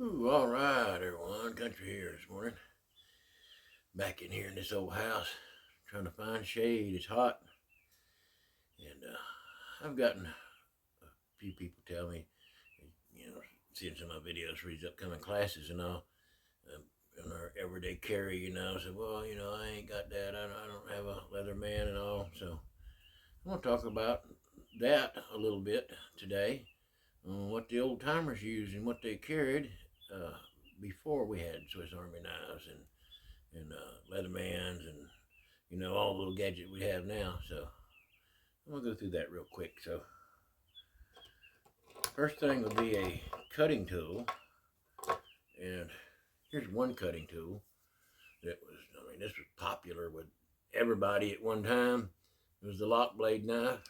Ooh, all right, everyone. Country here this morning. Back in here in this old house, trying to find shade. It's hot, and I've gotten a few people tell me, you know, seeing some of my videos for these upcoming classes and all, in our everyday carry, said, well, I ain't got that. I don't have a leather man and all. So I want to talk about that a little bit today, on what the old timers used and what they carried uh, before we had Swiss Army knives and Leathermans and all the little gadgets we have now. So I'm gonna go through that real quick. So first thing will be a cutting tool, and here's one cutting tool that was. I mean, this was popular with everybody at one time. It was the lock blade knife,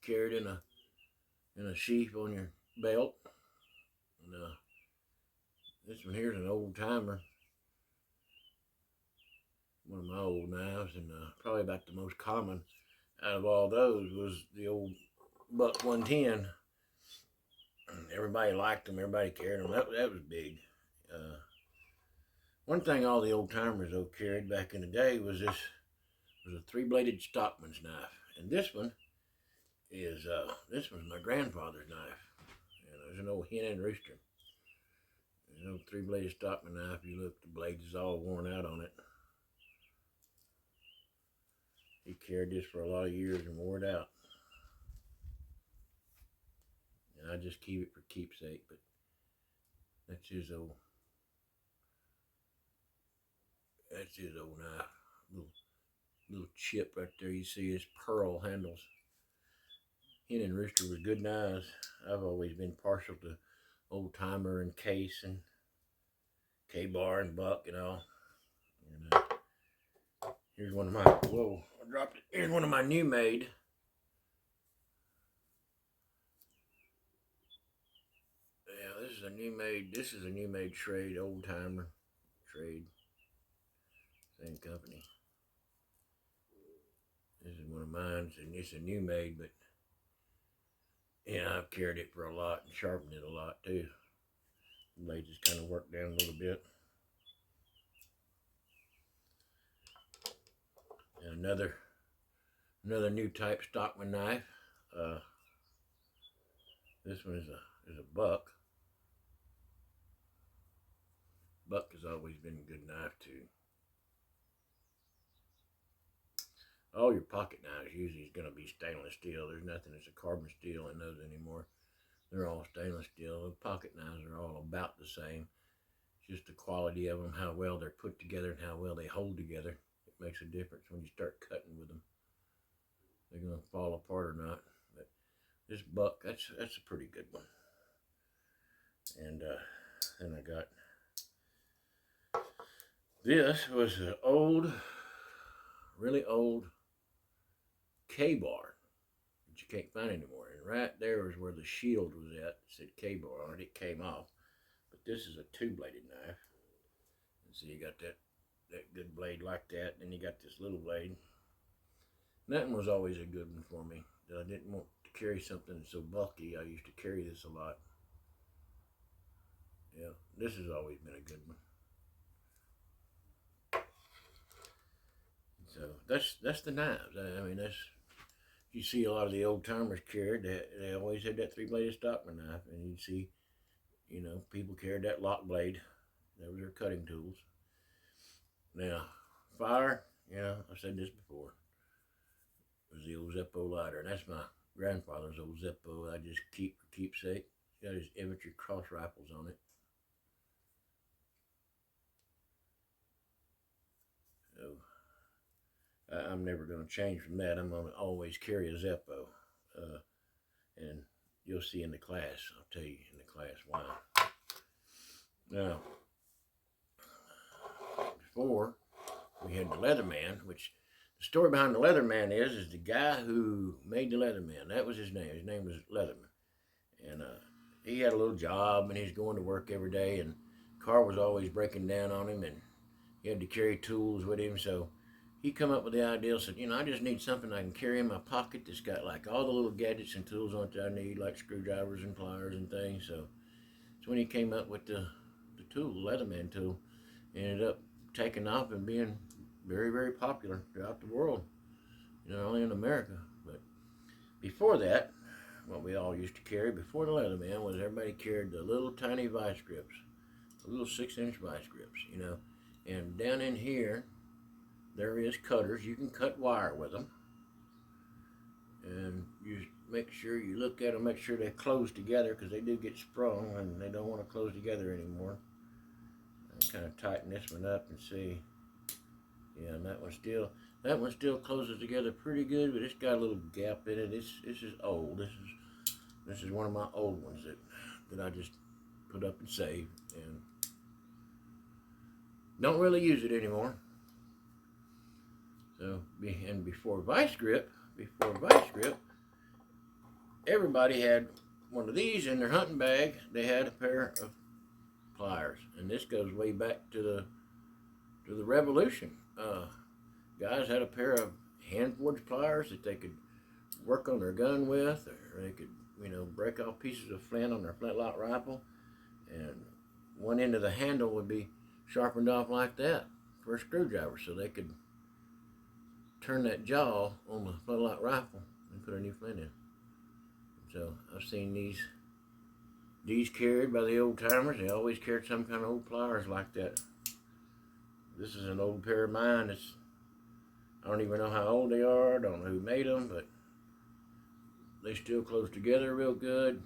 carried in a sheath on your belt. And this one here's an old timer, one of my old knives, and probably about the most common out of all those was the old Buck 110. Everybody liked them. Everybody carried them. That was big. Uh, One thing all the old timers though carried back in the day was a three-bladed stockman's knife, and this was my grandfather's knife. It was an old hen and rooster. An old three-bladed stockman knife. You look, the blades is all worn out on it. He carried this for a lot of years and wore it out, and I just keep it for keepsake. But that's his old knife. Little chip right there. You see his pearl handles. Hen and Rooster were good knives. I've always been partial to Old Timer and Case and K-Bar and Buck and all. And here's one of my, whoa, I dropped it. Here's one of my new made. Yeah, this is a new made Trade, Old Timer, Trade, same company. This is one of mine, and it's a new made, but yeah, I've carried it for a lot and sharpened it a lot too. The blade just kind of worked down a little bit. And another new type Stockman knife. Uh, this one is a Buck. Buck has always been a good knife too. All your pocket knives usually is going to be stainless steel. There's nothing that's a carbon steel in those anymore. They're all stainless steel. The pocket knives are all about the same. It's just the quality of them, how well they're put together, and how well they hold together. It makes a difference when you start cutting with them. They're going to fall apart or not. But this Buck, that's a pretty good one. And then I got this was an old, really old K-Bar that you can't find anymore. And right there is where the shield was at. It said K-Bar on it. It came off. But this is a two-bladed knife. And so you got that good blade like that. Then you got this little blade. And that one was always a good one for me. I didn't want to carry something so bulky. I used to carry this a lot. Yeah, this has always been a good one. So that's the knives. I mean, that's you see a lot of the old timers carried. They always had that three-bladed Stockman knife, and you see, people carried that lock blade. That was their cutting tools. Now, fire. I've said this before. Was the old Zippo lighter, and that's my grandfather's old Zippo. I just keep for keepsake. It's got his infantry cross rifles on it. So I'm never going to change from that. I'm going to always carry a Zippo. And you'll see in the class, I'll tell you in the class why. Now, before we had the Leatherman, which the story behind the Leatherman is the guy who made the Leatherman. That was his name. His name was Leatherman. And he had a little job and he's going to work every day, and the car was always breaking down on him, and he had to carry tools with him. So he come up with the idea, said, I just need something I can carry in my pocket that's got like all the little gadgets and tools on it that I need, like screwdrivers and pliers and things. So it's when he came up with the tool, Leatherman tool, ended up taking off and being very, very popular throughout the world. Not only in America, but before that, what we all used to carry before the Leatherman was everybody carried the little tiny vice grips, the little 6-inch vice grips, And down in here, there is cutters. You can cut wire with them. And you make sure you look at them, make sure they close together, because they do get sprung and they don't want to close together anymore. And kind of tighten this one up and see. Yeah, and that one still closes together pretty good, but it's got a little gap in it. This is old. This is one of my old ones that I just put up and saved, and don't really use it anymore. So, and before vice grip, everybody had one of these in their hunting bag. They had a pair of pliers, and this goes way back to the Revolution. Guys had a pair of hand-forged pliers that they could work on their gun with, or they could, break off pieces of flint on their flintlock rifle, and one end of the handle would be sharpened off like that for a screwdriver, so they could turn that jaw on the flintlock rifle and put a new flint in. So I've seen these carried by the old timers. They always carried some kind of old pliers like that. This is an old pair of mine. I don't even know how old they are. I don't know who made them, but they still close together real good.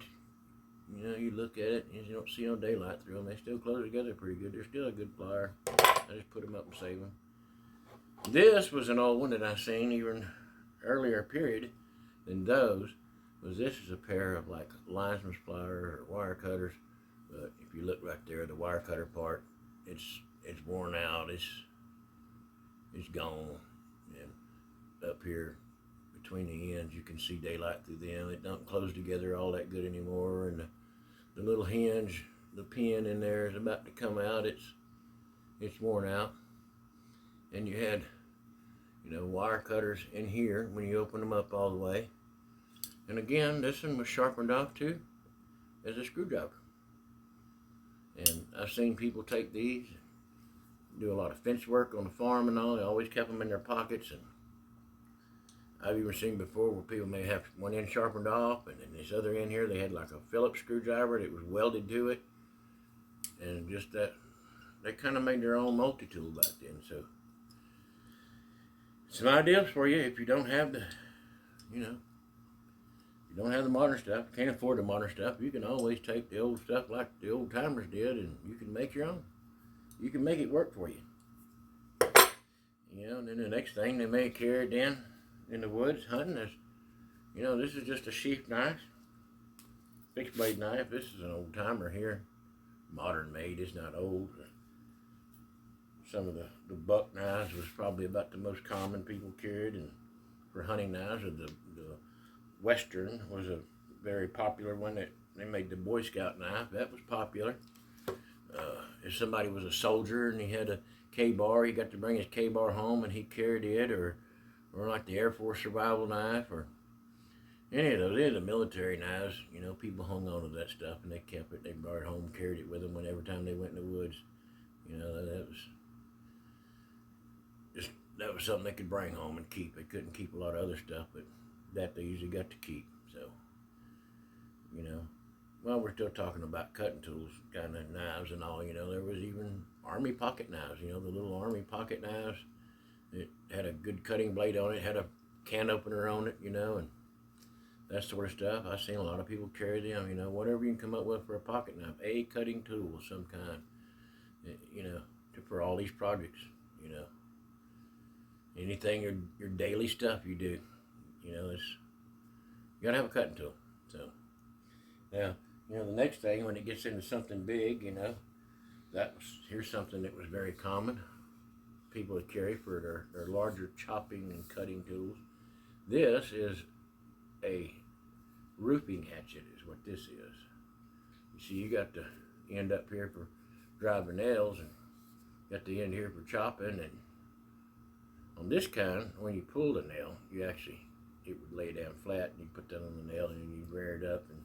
You look at it, and you don't see no daylight through them. They still close together pretty good. They're still a good plier. I just put them up and save them. This was an old one that I seen even earlier period than those. This is a pair of like linesman's pliers or wire cutters. But if you look right there, the wire cutter part, it's worn out. It's gone. And up here between the ends, you can see daylight through them. It don't close together all that good anymore. And the little hinge, the pin in there is about to come out. It's worn out. And you had, wire cutters in here when you open them up all the way. And again, this one was sharpened off too as a screwdriver. And I've seen people take these, do a lot of fence work on the farm and all. They always kept them in their pockets. And I've even seen before where people may have one end sharpened off, and then this other end here, they had like a Phillips screwdriver that was welded to it. And just that, they kind of made their own multi-tool back then. So some ideas for you if you don't have the, you don't have the modern stuff, can't afford the modern stuff. You can always take the old stuff like the old timers did, and you can make your own. You can make it work for you. And then the next thing they may carry down in the woods hunting is, this is just a sheath knife, fixed blade knife. This is an old timer here, modern made. It's not old. Some of the buck knives was probably about the most common people carried, and for hunting knives, or the Western was a very popular one that they made. The Boy Scout knife, that was popular. If somebody was a soldier and he had a K-bar, he got to bring his K-bar home and he carried it, or like the Air Force survival knife, or any of those. Any of the military knives, people hung on to that stuff and they kept it. They brought it home, carried it with them whenever time they went in the woods. That was something they could bring home and keep. They couldn't keep a lot of other stuff, but that they usually got to keep. So, we're still talking about cutting tools, kind of knives and all. There was even army pocket knives. The little army pocket knives. It had a good cutting blade on it. Had a can opener on it. And that sort of stuff. I've seen a lot of people carry them. Whatever you can come up with for a pocket knife, a cutting tool of some kind. For all these projects. Anything your daily stuff you do, you gotta have a cutting tool. So now, the next thing when it gets into something big, here's something that was very common. People would carry for their larger chopping and cutting tools. This is a roofing hatchet, is what this is. You see, you got the end up here for driving nails, and got the end here for chopping, and on this kind, when you pull the nail, it would lay down flat, and you put that on the nail, and you rear it up, and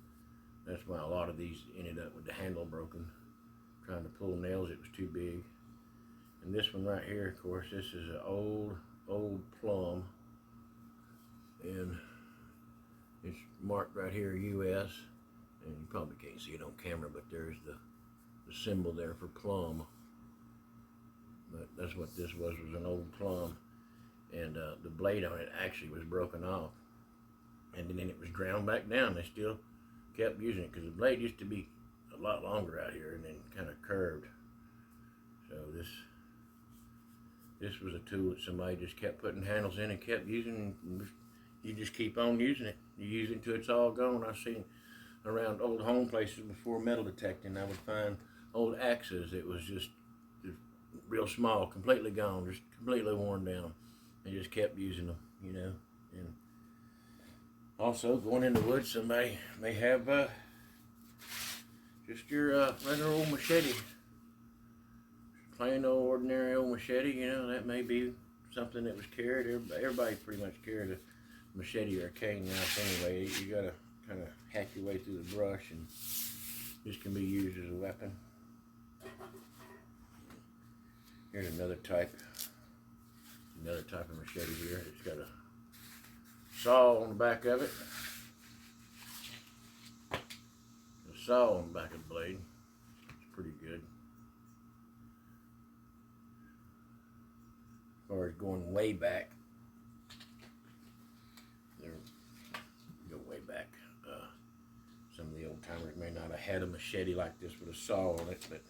that's why a lot of these ended up with the handle broken, trying to pull nails, it was too big. And this one right here, of course, this is an old plum, and it's marked right here US, and you probably can't see it on camera, but there's the symbol there for plum. But that's what this was an old plum, and the blade on it actually was broken off, and then it was ground back down. They still kept using it because the blade used to be a lot longer out here and then kind of curved. So this was a tool that somebody just kept putting handles in and kept using, and you just keep on using it. You use it until it's all gone. I've seen around old home places before metal detecting, I would find old axes that was just real small, completely gone, just completely worn down. They just kept using them, you know. And also, going in the woods, somebody may have just your regular old machete, plain old ordinary old machete. You know, that may be something that was carried. Everybody pretty much carried a machete or a cane knife anyway. You gotta kind of hack your way through the brush, and this can be used as a weapon. Here's another type of machete here. It's got a saw on the back of it. A saw on the back of the blade. It's pretty good. As far as going way back, go way back. Some of the old timers may not have had a machete like this with a saw on it, but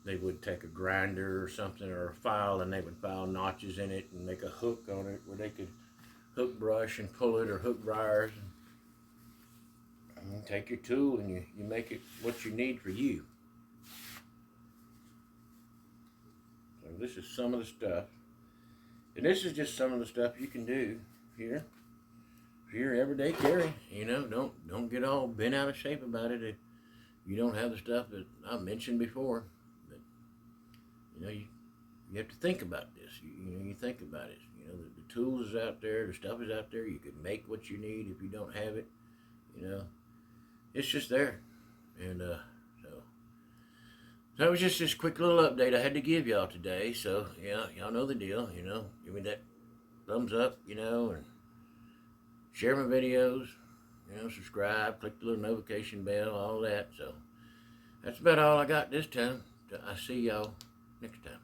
they would take a grinder or something or a file, and they would file notches in it and make a hook on it where they could hook brush and pull it, or hook briars. And you take your tool and you make it what you need for you. So this is some of the stuff. And this is just some of the stuff you can do here for your everyday carry. You know, don't get all bent out of shape about it if you don't have the stuff that I mentioned before. You know, you have to think about this. You think about it. You know, the tools is out there, the stuff is out there. You can make what you need if you don't have it. You know, it's just there. And so that was just this quick little update I had to give y'all today. So yeah, y'all know the deal. You know, give me that thumbs up. You know, and share my videos. You know, subscribe, click the little notification bell, all that. So that's about all I got this time. I see y'all next time.